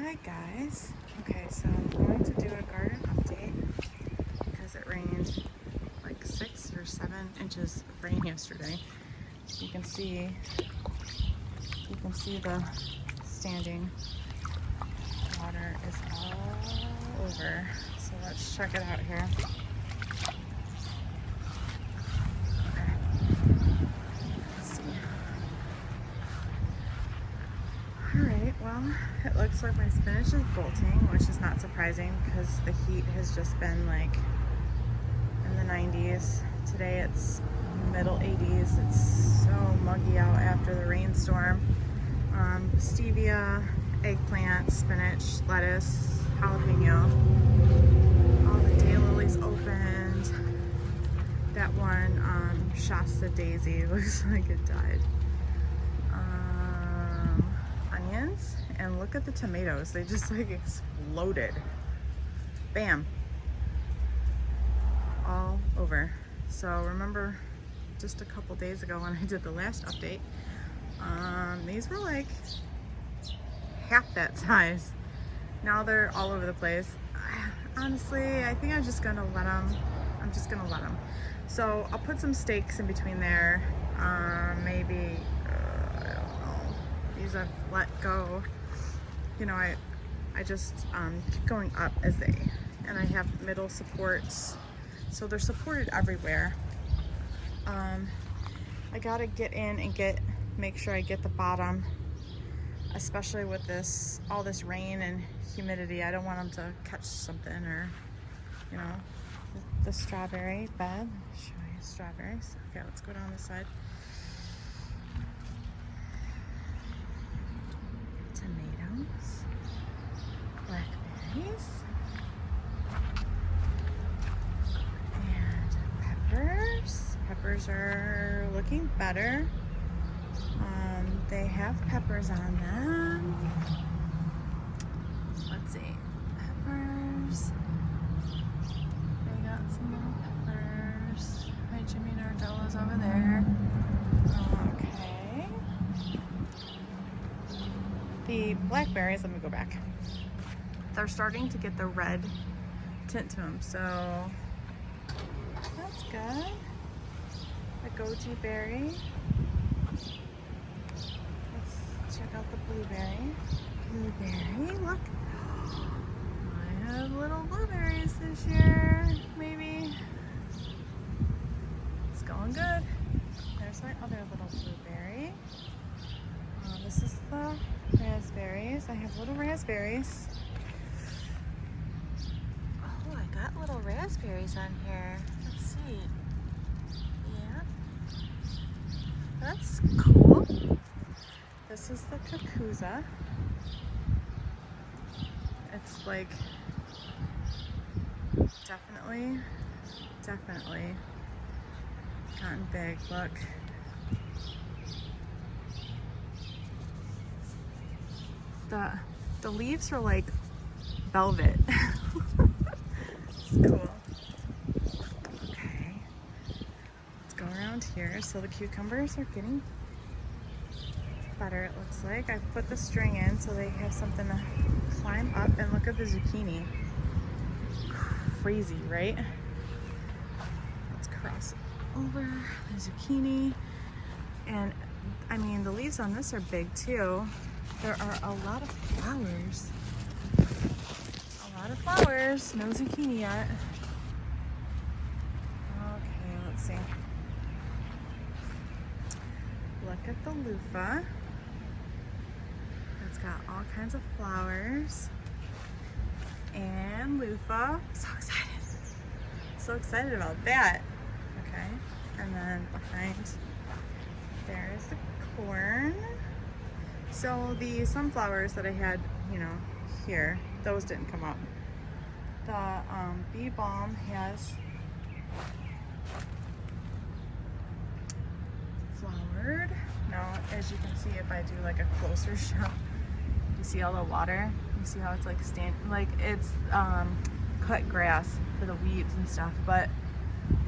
Hi guys. Okay, so I'm going to do a garden update because it rained like 6 or 7 inches of rain yesterday. You can see the standing water is all over. So let's check it out here. Alright, well, it looks like my spinach is bolting, which is not surprising because the heat has just been like in the 90s. Today it's middle 80s. It's so muggy out after the rainstorm. Stevia, eggplant, spinach, lettuce, jalapeno. All the daylilies opened. That one Shasta daisy looks like it died. Onions, and look at the tomatoes. They just like exploded. Bam. All over. So remember just a couple days ago when I did the last update, these were like half that size. Now they're all over the place. Honestly, I think I'm just gonna let them. So I'll put some stakes in between there. Maybe I don't know. These I've let go. You know, I just keep going up as and I have middle supports, so they're supported everywhere. I gotta get in and make sure I get the bottom, especially with all this rain and humidity. I don't want them to catch something, or you know, the strawberry bed. I'll show you strawberries. Okay, let's go down this side. Tomatoes, blackberries, and peppers. Peppers are looking better. They have peppers on them. Let's see, peppers. They got some little peppers. My Jimmy Nardello's over there. Okay. The blackberries, let me go back. They're starting to get the red tint to them, so that's good. The goji berry. Let's check out the blueberry. Blueberry, look. I have little blueberries this year, maybe. It's going good. There's my other little blueberry. This is the raspberries. I have little raspberries. Oh, I got little raspberries on here. Let's see. Yeah. That's cool. This is the Kakuza. It's like definitely gotten big. Look. The leaves are like velvet. It's cool. Okay. Let's go around here. So the cucumbers are getting better, it looks like. I've put the string in so they have something to climb up, and look at the zucchini. Crazy, right? Let's cross over the zucchini. And I mean, the leaves on this are big too. There are a lot of flowers. No zucchini yet. Okay, let's see. Look at the loofah. It's got all kinds of flowers. And loofah. So excited about that. Okay. And then behind there is the corn. So the sunflowers that I had, you know, here, those didn't come up. The bee balm has flowered. Now, as you can see, if I do like a closer shot, you see all the water? You see how it's like it's cut grass for the weeds and stuff, but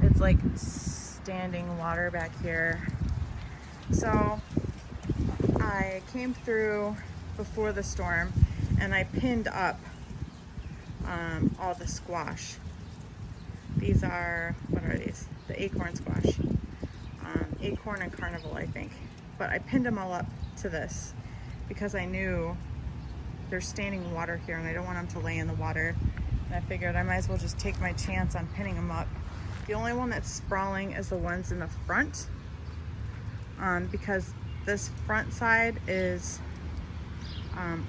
it's like standing water back here. So I came through before the storm and I pinned up all the squash. These are, what are these? The acorn squash. Acorn and carnival, I think. But I pinned them all up to this because I knew there's standing water here and I don't want them to lay in the water. And I figured I might as well just take my chance on pinning them up. The only one that's sprawling is the ones in the front, because this front side is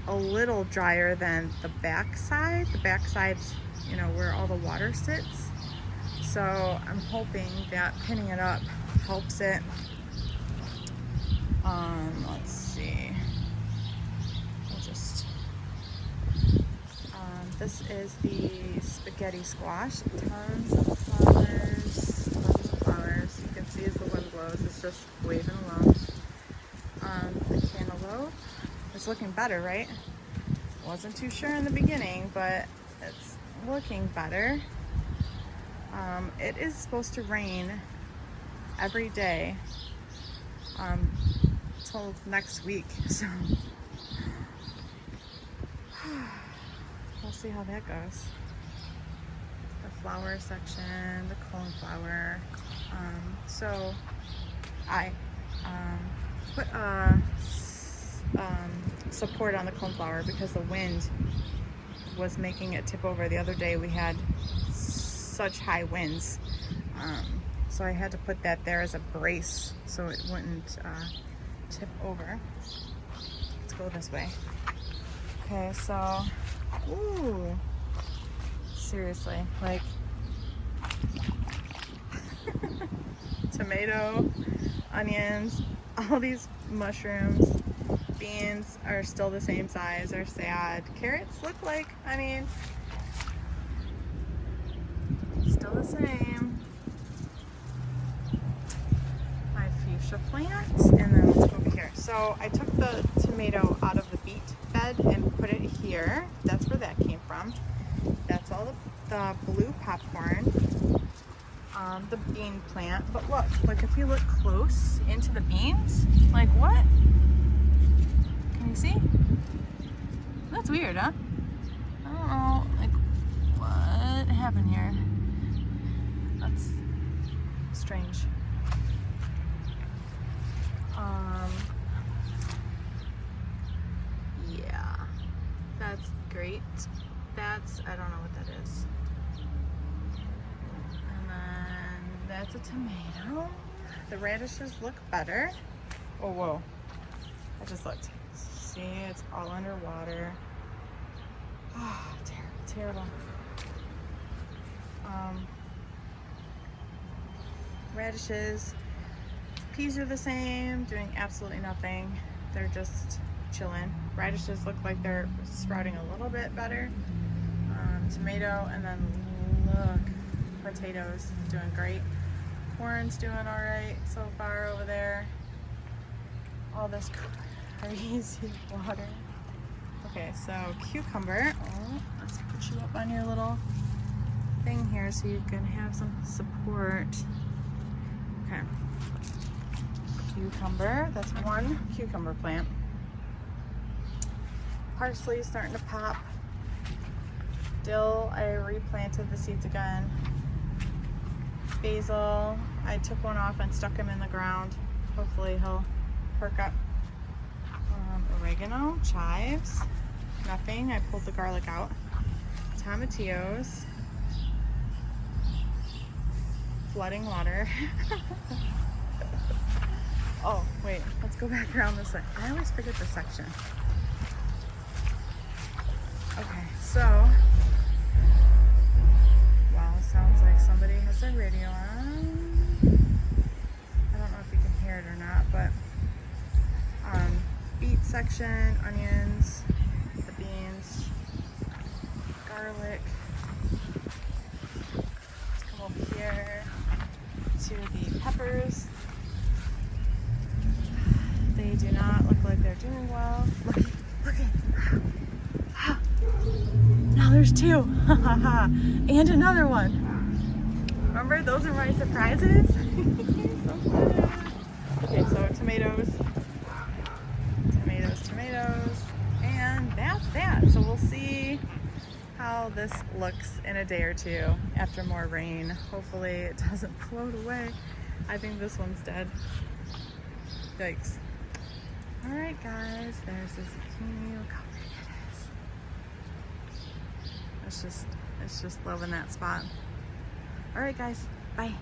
a little drier than the back side. The back side's, you know, where all the water sits. So I'm hoping that pinning it up helps it. Let's see. We'll just, this is the spaghetti squash. Tons of flowers. You can see as the wind blows, it's just waving along. The cantaloupe is looking better, right? Wasn't too sure in the beginning, but it's looking better. It is supposed to rain every day till next week, so we'll see how that goes. The flower section, the coneflower. So I put support on the coneflower because the wind was making it tip over. The other day we had such high winds, so I had to put that there as a brace so it wouldn't tip over. Let's go this way. Okay, so ooh, seriously, like tomato, onions, all these mushrooms, beans are still the same size, are sad. Carrots look like, I mean, still the same. My fuchsia plant, and then let's go over here. So I took the tomato out of the beet bed and put it here. That's where that came from. That's all the blue popcorn. The bean plant. But look, like if you look close into the beans, like what? Can you see? That's weird, huh? I don't know, like what happened here? That's strange. Yeah, that's great. That's, I don't know what that is. And then that's a tomato. The radishes look better. Oh, whoa. I just looked. See, it's all underwater. Oh, terrible. Radishes. Peas are the same, doing absolutely nothing. They're just chilling. Radishes look like they're sprouting a little bit better. Tomato, and then look, potatoes doing great. Corn's doing all right so far over there. All this crazy water. Okay, so cucumber. Oh, let's put you up on your little thing here so you can have some support. Okay. Cucumber, that's one cucumber plant. Parsley is starting to pop. Dill, I replanted the seeds again. Basil, I took one off and stuck him in the ground. Hopefully he'll perk up. Oregano, chives, nothing. I pulled the garlic out. Tomatillos, flooding water. Oh, wait, let's go back around this way. I always forget this section. Okay, so, wow, sounds like somebody has their radio on. I don't know if you can hear it or not, but beet section, onions, the beans, garlic. Let's come over here to the peppers. They do not look like they're doing well. Look. Now there's two. And another one. Remember, those are my surprises. Okay, so tomatoes. And that's that. that. So we'll see how this looks in a day or two after more rain. Hopefully it doesn't float away. I think this one's dead. Yikes. All right, guys, there's the zucchini. Look how big it is. It's just loving that spot. All right, guys, bye.